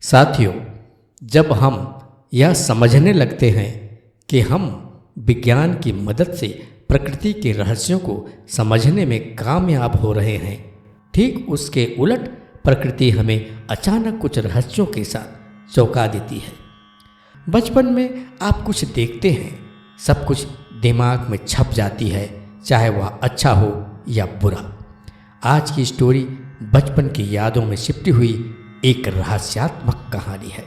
साथियों, जब हम यह समझने लगते हैं कि हम विज्ञान की मदद से प्रकृति के रहस्यों को समझने में कामयाब हो रहे हैं, ठीक उसके उलट प्रकृति हमें अचानक कुछ रहस्यों के साथ चौंका देती है। बचपन में आप कुछ देखते हैं, सब कुछ दिमाग में छप जाती है, चाहे वह अच्छा हो या बुरा। आज की स्टोरी बचपन की यादों में सिमटी हुई एक रहस्यात्मक कहानी है।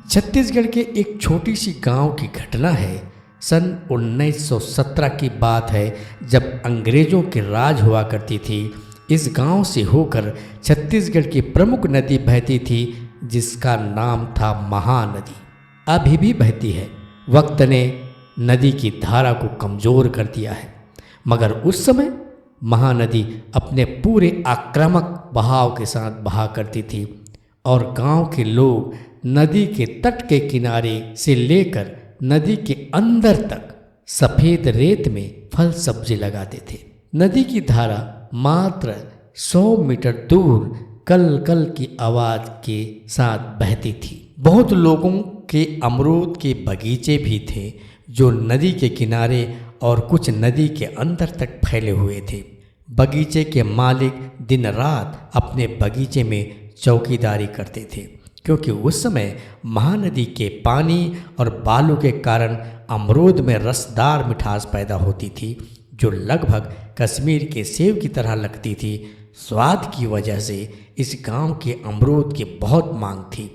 छत्तीसगढ़ के एक छोटी सी गांव की घटना है। सन 1917 की बात है, जब अंग्रेजों के राज हुआ करती थी। इस गांव से होकर छत्तीसगढ़ की प्रमुख नदी बहती थी, जिसका नाम था महानदी। अभी भी बहती है। वक्त ने नदी की धारा को कमज़ोर कर दिया है, मगर उस समय महानदी अपने पूरे आक्रामक बहाव के साथ बहा करती थी और गांव के लोग नदी के तट के किनारे से लेकर नदी के अंदर तक सफ़ेद रेत में फल सब्जी लगाते थे। नदी की धारा मात्र 100 मीटर दूर कल कल की आवाज़ के साथ बहती थी। बहुत लोगों के अमरूद के बगीचे भी थे, जो नदी के किनारे और कुछ नदी के अंदर तक फैले हुए थे। बगीचे के मालिक दिन रात अपने बगीचे में चौकीदारी करते थे, क्योंकि उस समय महानदी के पानी और बालू के कारण अमरूद में रसदार मिठास पैदा होती थी, जो लगभग कश्मीर के सेब की तरह लगती थी। स्वाद की वजह से इस गांव के अमरूद की बहुत मांग थी।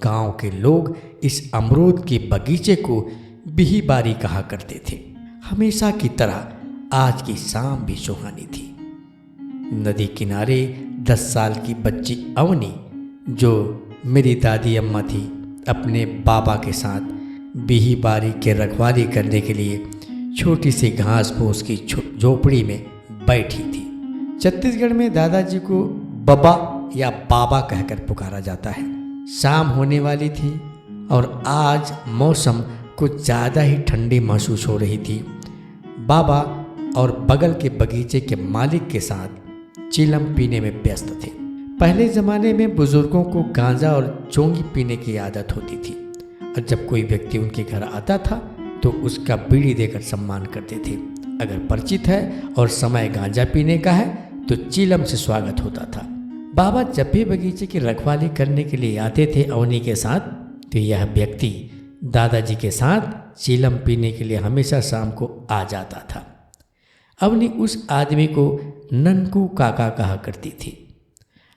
गांव के लोग इस अमरूद के बगीचे को बिहीबारी कहा करते थे। हमेशा की तरह आज की शाम भी सुहानी थी। नदी किनारे 10 साल की बच्ची अवनी, जो मेरी दादी अम्मा थी, अपने बाबा के साथ बिहीबारी के रखवाली करने के लिए छोटी सी घास फूस की झोपड़ी में बैठी थी। छत्तीसगढ़ में दादाजी को बब्बा या बाबा कहकर पुकारा जाता है। शाम होने वाली थी और आज मौसम कुछ ज़्यादा ही ठंडी महसूस हो रही थी। बाबा और बगल के बगीचे के मालिक के साथ चीलम पीने में व्यस्त थे। पहले ज़माने में बुज़ुर्गों को गांजा और चोंगी पीने की आदत होती थी, और जब कोई व्यक्ति उनके घर आता था तो उसका बीड़ी देकर सम्मान करते थे। अगर परिचित है और समय गांजा पीने का है तो चीलम से स्वागत होता था। बाबा जब भी बगीचे की रखवाली करने के लिए आते थे अवनी के साथ, तो यह व्यक्ति दादाजी के साथ चीलम पीने के लिए हमेशा शाम को आ जाता था। अवनी उस आदमी को ननकू काका कहा करती थी।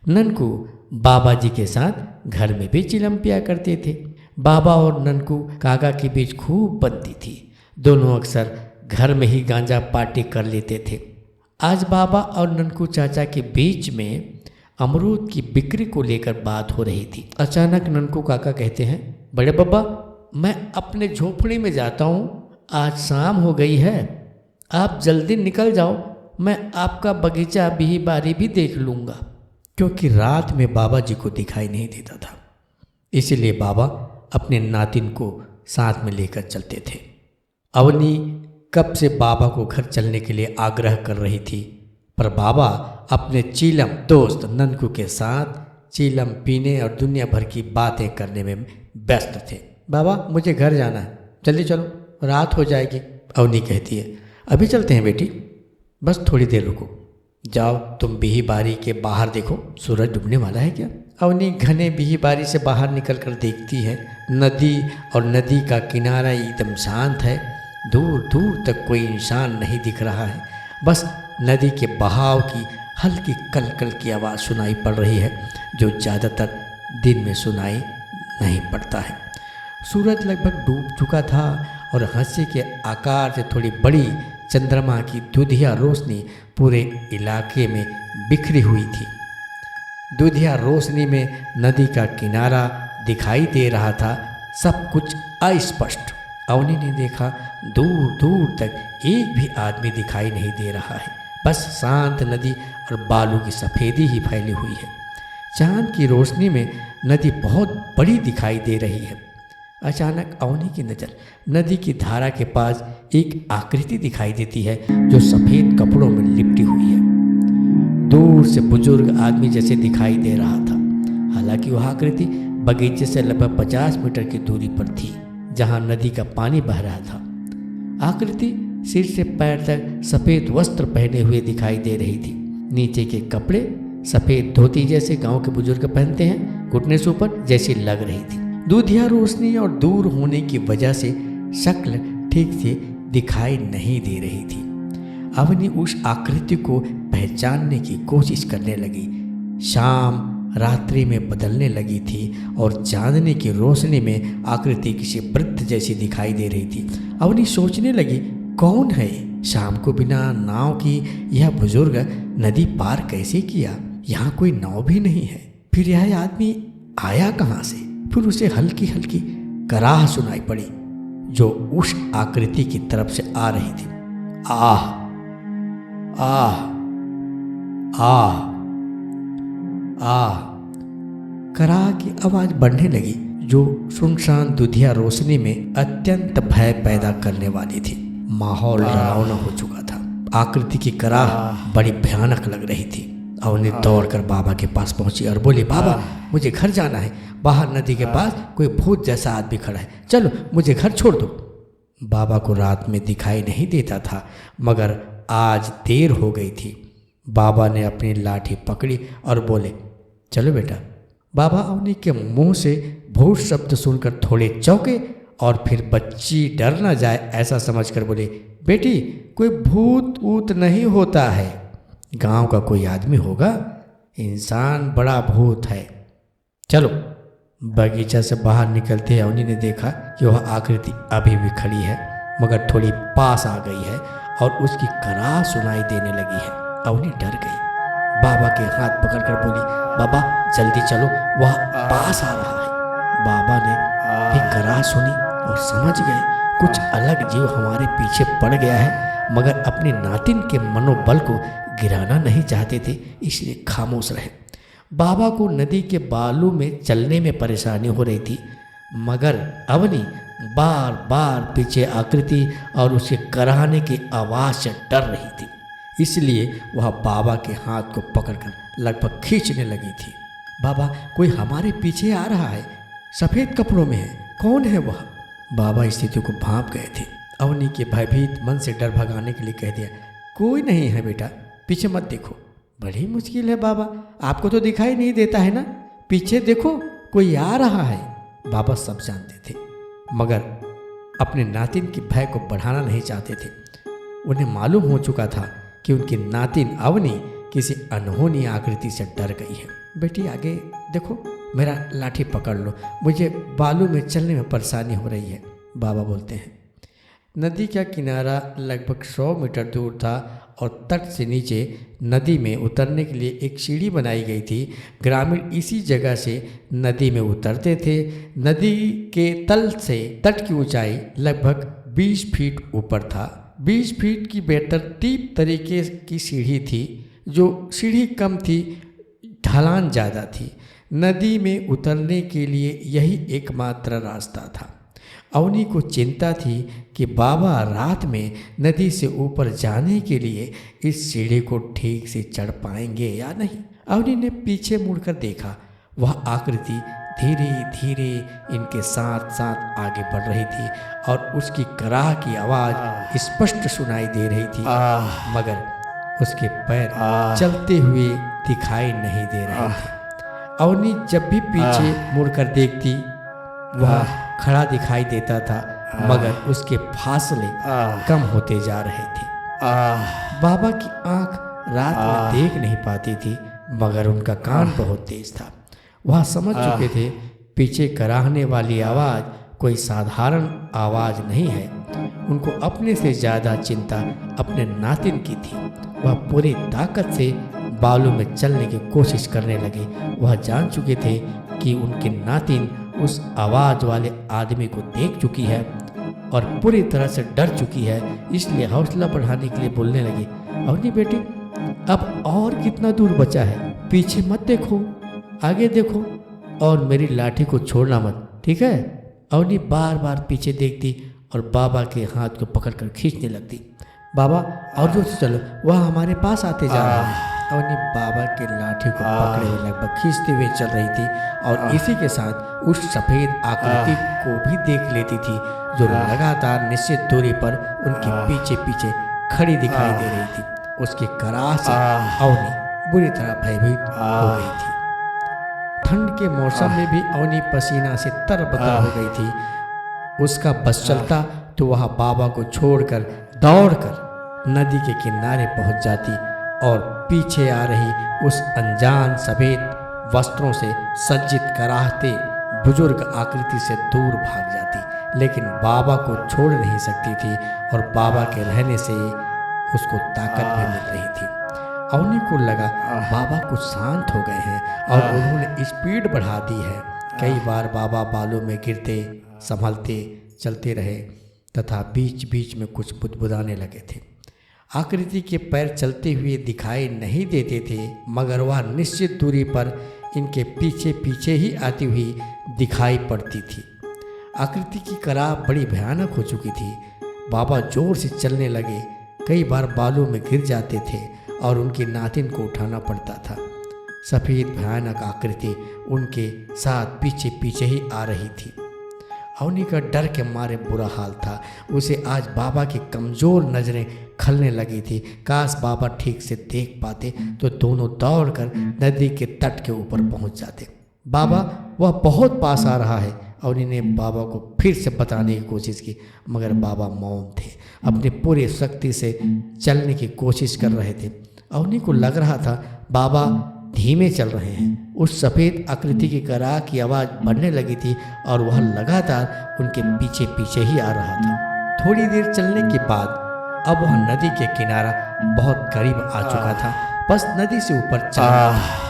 ननकू बाबा जी के साथ घर में भी चिलम पिया करते थे। बाबा और ननकू काका के बीच खूब बनती थी। दोनों अक्सर घर में ही गांजा पार्टी कर लेते थे। आज बाबा और ननकू चाचा के बीच में अमरूद की बिक्री को लेकर बात हो रही थी। अचानक ननकू काका कहते हैं, बड़े बब्बा, मैं अपने झोपड़ी में जाता हूँ, आज शाम हो गई है, आप जल्दी निकल जाओ, मैं आपका बगीचा बिहीबारी भी देख लूँगा। क्योंकि रात में बाबा जी को दिखाई नहीं देता था, इसीलिए बाबा अपने नातिन को साथ में लेकर चलते थे। अवनी कब से बाबा को घर चलने के लिए आग्रह कर रही थी, पर बाबा अपने चीलम दोस्त ननकू के साथ चीलम पीने और दुनिया भर की बातें करने में व्यस्त थे। बाबा, मुझे घर जाना है, जल्दी चलो, रात हो जाएगी। अवनी कहती है, अभी चलते हैं बेटी, बस थोड़ी देर रुको। जाओ, तुम बिहीबारी के बाहर देखो, सूरज डूबने वाला है क्या। अवनी घने बिहीबारी से बाहर निकल कर देखती है। नदी और नदी का किनारा एकदम शांत है। दूर दूर तक कोई इंसान नहीं दिख रहा है, बस नदी के बहाव की हल्की कलकल की आवाज़ सुनाई पड़ रही है, जो ज़्यादातर दिन में सुनाई नहीं पड़ता है। सूरज लगभग डूब चुका था और हंसी के आकार से थोड़ी बड़ी चंद्रमा की दूधिया रोशनी पूरे इलाके में बिखरी हुई थी। दूधिया रोशनी में नदी का किनारा दिखाई दे रहा था, सब कुछ अस्पष्ट। अवनी ने देखा, दूर दूर तक एक भी आदमी दिखाई नहीं दे रहा है, बस शांत नदी और बालू की सफ़ेदी ही फैली हुई है। चांद की रोशनी में नदी बहुत बड़ी दिखाई दे रही है। अचानक अवनी की नज़र नदी की धारा के पास एक आकृति दिखाई देती है, जो सफ़ेद कपड़ों में लिपटी हुई है। दूर से बुजुर्ग आदमी जैसे दिखाई दे रहा था। हालांकि वह आकृति बगीचे से लगभग 50 मीटर की दूरी पर थी, जहां नदी का पानी बह रहा था। आकृति सिर से पैर तक सफ़ेद वस्त्र पहने हुए दिखाई दे रही थी। नीचे के कपड़े सफ़ेद धोती जैसे गांव के बुजुर्ग पहनते हैं, घुटने से ऊपर जैसी लग रही थी। दूधिया रोशनी और दूर होने की वजह से शक्ल ठीक से दिखाई नहीं दे रही थी। अवनी उस आकृति को पहचानने की कोशिश करने लगी। शाम रात्रि में बदलने लगी थी और चांदनी की रोशनी में आकृति किसी वृद्ध जैसी दिखाई दे रही थी। अवनी सोचने लगी, कौन है? शाम को बिना नाव की यह बुजुर्ग नदी पार कैसे किया? यहाँ कोई नाव भी नहीं है। फिर यह आदमी आया कहाँ से? फिर उसे हल्की हल्की कराह सुनाई पड़ी जो उस आकृति की तरफ से आ रही थी। आह आह आह आह। कराह की आवाज बढ़ने लगी जो सुनसान दुधिया रोशनी में अत्यंत भय पैदा करने वाली थी। माहौल डरावना हो चुका था। आकृति की कराह बड़ी भयानक लग रही थी। अवनी दौड़कर बाबा के पास पहुंची और बोली, बाबा मुझे घर जाना है। बाहर नदी के पास कोई भूत जैसा आदमी खड़ा है, चलो मुझे घर छोड़ दो। बाबा को रात में दिखाई नहीं देता था, मगर आज देर हो गई थी। बाबा ने अपनी लाठी पकड़ी और बोले, चलो बेटा। बाबा अवनी के मुंह से भूत शब्द सुनकर थोड़े चौंके और फिर बच्ची डर न जाए ऐसा समझकर बोले, बेटी कोई भूत ऊत नहीं होता है, गांव का कोई आदमी होगा, इंसान बड़ा भूत है, चलो। बगीचा से बाहर निकलते अवनी ने देखा कि वह आकृति अभी भी खड़ी है, मगर थोड़ी पास आ गई है और उसकी कराह सुनाई देने लगी है। अवनी डर गई। बाबा के हाथ पकड़कर बोली, बाबा जल्दी चलो, वह पास आ रहा है। बाबा ने भी कराह सुनी और समझ गए कुछ अलग जीव हमारे पीछे पड़ गया है, मगर अपने नातिन के मनोबल को गिराना नहीं चाहते थे, इसलिए खामोश रहे। बाबा को नदी के बालू में चलने में परेशानी हो रही थी, मगर अवनी बार बार पीछे आकृति और उसके कराहने की आवाज़ से डर रही थी, इसलिए वह बाबा के हाथ को पकड़कर लगभग खींचने लगी थी। बाबा कोई हमारे पीछे आ रहा है, सफ़ेद कपड़ों में है, कौन है वह? बाबा स्थिति को भांप गए थे। अवनी के भयभीत मन से डर भगाने के लिए कह दिया, कोई नहीं है बेटा, पीछे मत देखो। बड़ी मुश्किल है बाबा, आपको तो दिखाई नहीं देता है ना, पीछे देखो कोई आ रहा है। बाबा सब जानते थे, मगर अपने नातिन की भय को बढ़ाना नहीं चाहते थे। उन्हें मालूम हो चुका था कि उनकी नातिन अवनी किसी अनहोनी आकृति से डर गई है। बेटी आगे देखो, मेरा लाठी पकड़ लो, मुझे बालू में चलने में परेशानी हो रही है, बाबा बोलते हैं। नदी का किनारा लगभग 100 मीटर दूर था और तट से नीचे नदी में उतरने के लिए एक सीढ़ी बनाई गई थी। ग्रामीण इसी जगह से नदी में उतरते थे। नदी के तल से तट की ऊंचाई लगभग 20 फीट ऊपर था। 20 फीट की बेतरतीब तरीके की सीढ़ी थी। जो सीढ़ी कम थी, ढलान ज़्यादा थी। नदी में उतरने के लिए यही एकमात्र रास्ता था। अवनी को चिंता थी कि बाबा रात में नदी से ऊपर जाने के लिए इस सीढ़ी को ठीक से चढ़ पाएंगे या नहीं। अवनी ने पीछे मुड़कर देखा, वह आकृति धीरे धीरे इनके साथ साथ आगे बढ़ रही थी और उसकी कराह की आवाज़ स्पष्ट सुनाई दे रही थी, मगर उसके पैर चलते हुए दिखाई नहीं दे रहे थे। अवनी जब भी पीछे मुड़कर देखती, वह खड़ा दिखाई देता था, मगर उसके फासले कम होते जा रहे थे। बाबा की आंख रात में देख नहीं पाती थी, मगर उनका कान बहुत तेज था। वह समझ चुके थे पीछे कराहने वाली आवाज़ कोई साधारण आवाज़ नहीं है। उनको अपने से ज़्यादा चिंता अपने नातिन की थी। वह पूरी ताकत से बालू में चलने की कोशिश करने लगे। वह जान चुके थे कि उनके नातिन उस आवाज़ वाले आदमी को देख चुकी है और पूरी तरह से डर चुकी है, इसलिए हौसला बढ़ाने के लिए बोलने लगी, अवनी बेटी अब और कितना दूर बचा है, पीछे मत देखो, आगे देखो और मेरी लाठी को छोड़ना मत, ठीक है? अवनी बार बार पीछे देखती और बाबा के हाथ को पकड़कर खींचने लगती। बाबा और जोर से चलो, वह हमारे पास आते जा रहा है। अवनी बाबा के लाठी को पकड़े हुए लगभग खींचते हुए चल रही थी और इसी के साथ उस सफ़ेद आकृति को भी देख लेती थी जो लगातार निश्चित दूरी पर उनके पीछे पीछे खड़ी दिखाई दे रही थी। उसकी कराह से अवनी बुरी तरह भयभीत हो गई थी। ठंड के मौसम में भी अवनी पसीना से तरबतर हो गई थी। उसका बस चलता तो वह बाबा को छोड़कर दौड़कर नदी के किनारे पहुंच जाती और पीछे आ रही उस अनजान सफ़ेद वस्त्रों से सज्जित कराहते बुजुर्ग आकृति से दूर भाग जाती, लेकिन बाबा को छोड़ नहीं सकती थी और बाबा के रहने से उसको ताकत भी मिल रही थी। अवनी को लगा बाबा कुछ शांत हो गए हैं और उन्होंने स्पीड बढ़ा दी है। कई बार बाबा बालों में गिरते संभलते चलते रहे तथा बीच बीच में कुछ बुदबुदाने लगे थे। आकृति के पैर चलते हुए दिखाई नहीं देते थे, मगर वह निश्चित दूरी पर इनके पीछे पीछे ही आती हुई दिखाई पड़ती थी। आकृति की कराह बड़ी भयानक हो चुकी थी। बाबा जोर से चलने लगे, कई बार बालों में गिर जाते थे और उनकी नातिन को उठाना पड़ता था। सफ़ेद भयानक आकृति उनके साथ पीछे पीछे ही आ रही थी। अवनी का डर के मारे बुरा हाल था। उसे आज बाबा की कमज़ोर नज़रें खलने लगी थी। काश बाबा ठीक से देख पाते तो दोनों दौड़कर नदी के तट के ऊपर पहुंच जाते। बाबा, वह बहुत पास आ रहा है। अवनी ने बाबा को फिर से बताने की कोशिश की, मगर बाबा मौन थे, अपनी पूरी शक्ति से चलने की कोशिश कर रहे थे। अवनी को लग रहा था बाबा धीमे चल रहे हैं। उस सफ़ेद आकृति की कराह की आवाज़ बढ़ने लगी थी और वह लगातार उनके पीछे पीछे ही आ रहा था। थोड़ी देर चलने के बाद अब वह नदी के किनारा बहुत करीब आ चुका था। बस नदी से ऊपर चला।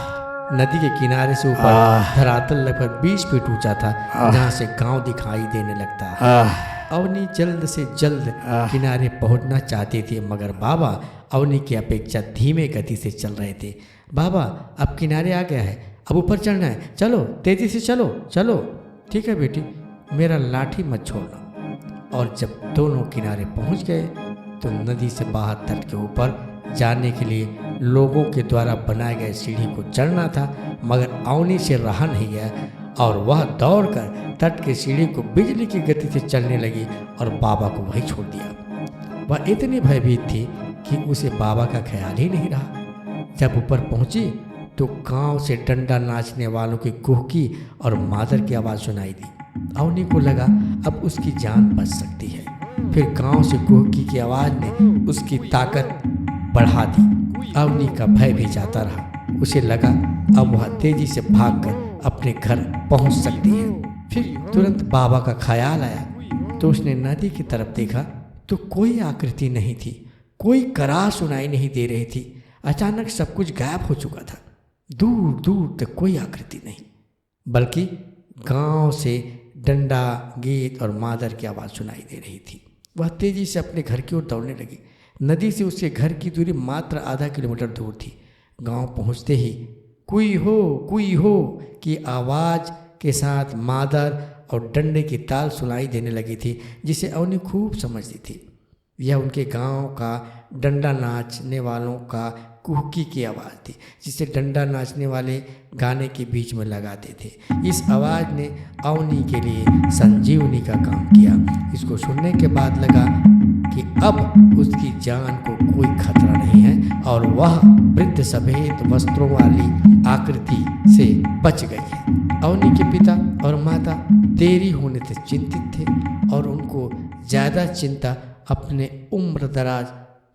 नदी के किनारे से ऊपर धरातल लगभग 20 फीट ऊंचा था, जहाँ से गांव दिखाई देने लगता है। अवनी जल्द से जल्द किनारे पहुंचना चाहती थी, मगर बाबा अवनी की अपेक्षा धीमे गति से चल रहे थे। बाबा, अब किनारे आ गया है, अब ऊपर चढ़ना है, चलो तेजी से चलो चलो। ठीक है बेटी, मेरा लाठी मत छोड़ना। और जब दोनों किनारे पहुंच गए तो नदी से बाहर तट के ऊपर जाने के लिए लोगों के द्वारा बनाए गए सीढ़ी को चढ़ना था, मगर अवनी से रहा नहीं गया और वह दौड़कर तट के सीढ़ी को बिजली की गति से चलने लगी और बाबा को वहीं छोड़ दिया। वह इतनी भयभीत थी कि उसे बाबा का ख्याल ही नहीं रहा। जब ऊपर पहुंची तो गांव से डंडा नाचने वालों की कुहकी और मादर की आवाज़ सुनाई दी। अवनी को लगा अब उसकी जान बच सकती है। फिर गांव से कुहकी की आवाज़ ने उसकी ताकत बढ़ा दी। अवनी का भय भी जाता रहा। उसे लगा अब वह तेजी से भागकर अपने घर पहुंच सकती है। फिर तुरंत बाबा का ख्याल आया तो उसने नदी की तरफ देखा तो कोई आकृति नहीं थी, कोई कराह सुनाई नहीं दे रही थी। अचानक सब कुछ गायब हो चुका था। दूर दूर तक कोई आकृति नहीं, बल्कि गांव से डंडा, गीत और मादर की आवाज़ सुनाई दे रही थी। वह तेजी से अपने घर की ओर दौड़ने लगी। नदी से उसके घर की दूरी मात्र आधा किलोमीटर दूर थी। गांव पहुंचते ही कुई हो की आवाज़ के साथ मादर और डंडे की ताल सुनाई देने लगी थी, जिसे अवनी खूब समझती थी। यह उनके गांव का डंडा नाचने वालों का कुहकी की आवाज़ थी, जिसे डंडा नाचने वाले गाने के बीच में लगाते थे। इस आवाज़ ने अवनी के लिए संजीवनी का काम किया। इसको सुनने के बाद लगा कि अब उसकी जान को कोई खतरा नहीं है और वह वृद्ध सफ़ेद वस्त्रों वाली आकृति से बच गई है। अवनी के पिता और माता देरी होने से चिंतित थे और उनको ज़्यादा चिंता अपने उम्रदराज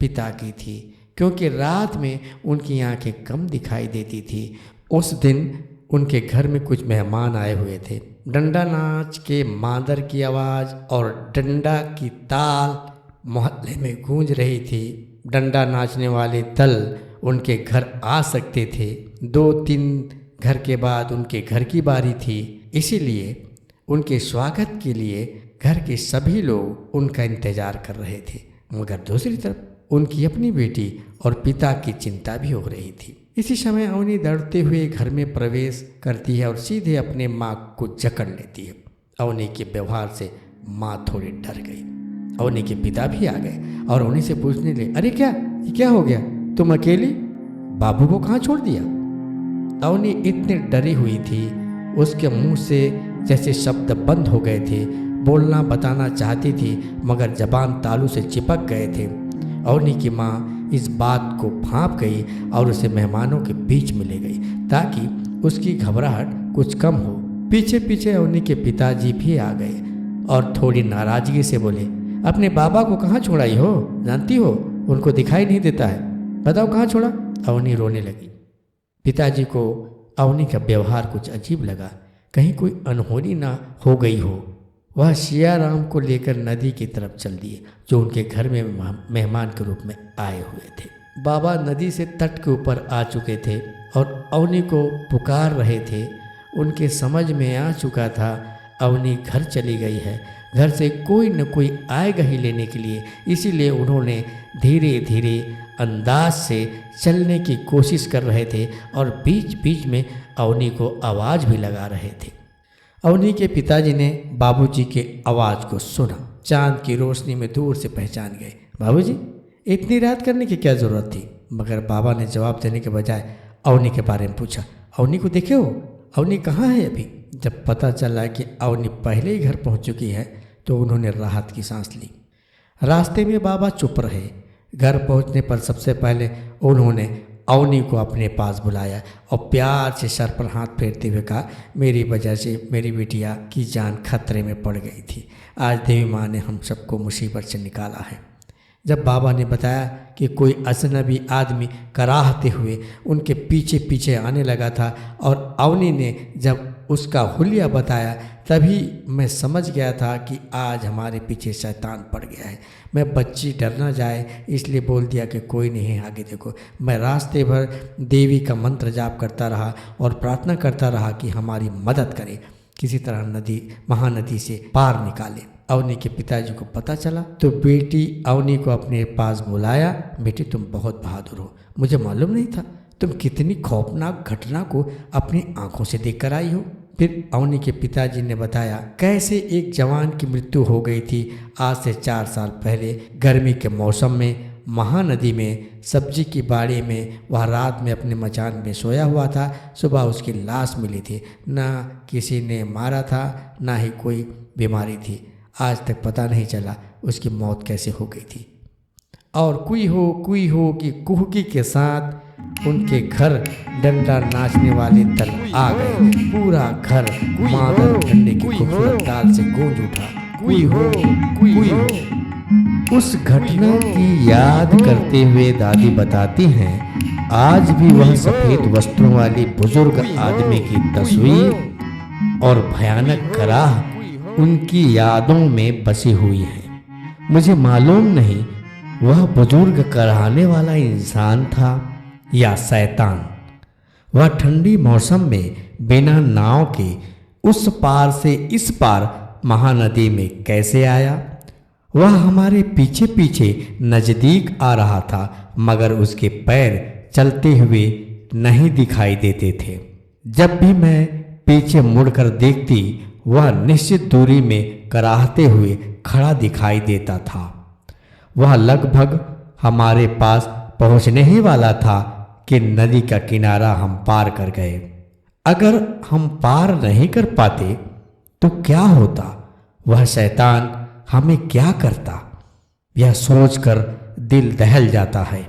पिता की थी, क्योंकि रात में उनकी आंखें कम दिखाई देती थी। उस दिन उनके घर में कुछ मेहमान आए हुए थे। डंडा नाच के मादर की आवाज़ और डंडा की ताल मोहल्ले में गूंज रही थी। डंडा नाचने वाले दल उनके घर आ सकते थे। 2-3 घर के बाद उनके घर की बारी थी, इसीलिए उनके स्वागत के लिए घर के सभी लोग उनका इंतज़ार कर रहे थे। मगर दूसरी तरफ उनकी अपनी बेटी और पिता की चिंता भी हो रही थी। इसी समय अवनी दौड़ते हुए घर में प्रवेश करती है और सीधे अपने माँ को जकड़ लेती है। अवनी के व्यवहार से माँ थोड़ी डर गई। अवनी के पिता भी आ गए और अवनी से पूछने लगे, अरे क्या, ये क्या हो गया, तुम अकेली? बाबू को कहाँ छोड़ दिया? अवनी इतनी डरी हुई थी, उसके मुंह से जैसे शब्द बंद हो गए थे। बोलना बताना चाहती थी मगर जबान तालू से चिपक गए थे। अवनी की माँ इस बात को भांप गई और उसे मेहमानों के बीच में ले गई ताकि उसकी घबराहट कुछ कम हो। पीछे पीछे अवनी के पिताजी भी आ गए और थोड़ी नाराजगी से बोले, अपने बाबा को कहाँ छोड़ाई हो? जानती हो उनको दिखाई नहीं देता है, बताओ कहाँ छोड़ा? अवनी रोने लगी। पिताजी को अवनी का व्यवहार कुछ अजीब लगा, कहीं कोई अनहोनी ना हो गई हो। वह सियाराम को लेकर नदी की तरफ चल दिए जो उनके घर में मेहमान के रूप में आए हुए थे। बाबा नदी से तट के ऊपर आ चुके थे और अवनी को पुकार रहे थे। उनके समझ में आ चुका था अवनी घर चली गई है, घर से कोई न कोई आएगा ही लेने के लिए। इसीलिए उन्होंने धीरे धीरे अंदाज से चलने की कोशिश कर रहे थे और बीच बीच में अवनी को आवाज़ भी लगा रहे थे। अवनी के पिताजी ने बाबूजी के आवाज़ को सुना, चांद की रोशनी में दूर से पहचान गए। बाबूजी, इतनी रात करने की क्या ज़रूरत थी? मगर बाबा ने जवाब देने के बजाय अवनी के बारे में पूछा। अवनी को देखे हो? अवनी कहाँ है अभी? जब पता चला कि अवनी पहले ही घर पहुँच चुकी है तो उन्होंने राहत की सांस ली। रास्ते में बाबा चुप रहे। घर पहुंचने पर सबसे पहले उन्होंने अवनी को अपने पास बुलाया और प्यार से सर पर हाथ फेरते हुए कहा, मेरी वजह से मेरी बिटिया की जान खतरे में पड़ गई थी। आज देवी माँ ने हम सबको मुसीबत से निकाला है। जब बाबा ने बताया कि कोई अजनबी आदमी कराहते हुए उनके पीछे पीछे आने लगा था और अवनी ने जब उसका हुलिया बताया, तभी मैं समझ गया था कि आज हमारे पीछे शैतान पड़ गया है। मैं बच्ची डर ना जाए इसलिए बोल दिया कि कोई नहीं, आगे देखो। मैं रास्ते भर देवी का मंत्र जाप करता रहा और प्रार्थना करता रहा कि हमारी मदद करे, किसी तरह महानदी से पार निकाले। अवनी के पिताजी को पता चला तो बेटी अवनी को अपने पास बुलाया। बेटी, तुम बहुत बहादुर हो, मुझे मालूम नहीं था तुम कितनी खौफनाक घटना को अपनी आंखों से देखकर आई हो। फिर अवनी के पिताजी ने बताया कैसे एक जवान की मृत्यु हो गई थी आज से 4 साल पहले। गर्मी के मौसम में महानदी में सब्जी की बाड़ी में वह रात में अपने मचान में सोया हुआ था। सुबह उसकी लाश मिली थी। ना किसी ने मारा था, ना ही कोई बीमारी थी। आज तक पता नहीं चला उसकी मौत कैसे हो गई थी। और कुई हो कि कुहकी के साथ उनके घर डंडा नाचने वाले दल आ गए। पूरा घर मादल डंडे की खूबसूरत ताल से गूंज उठा। कुई हो। उस घटना की याद करते हुए दादी बताती हैं, आज भी वह सफेद वस्त्रों वाली बुजुर्ग आदमी की तस्वीर और भयानक कराह उनकी यादों में बसी हुई है। मुझे मालूम नहीं वह बुजुर्ग कराहने वाला इंसान था या शैतान। वह ठंडी मौसम में बिना नाव के उस पार से इस पार महानदी में कैसे आया? वह हमारे पीछे पीछे नजदीक आ रहा था मगर उसके पैर चलते हुए नहीं दिखाई देते थे। जब भी मैं पीछे मुड़कर देखती वह निश्चित दूरी में कराहते हुए खड़ा दिखाई देता था। वह लगभग हमारे पास पहुंचने ही वाला था कि नदी का किनारा हम पार कर गए। अगर हम पार नहीं कर पाते तो क्या होता? वह शैतान हमें क्या करता? यह सोचकर दिल दहल जाता है।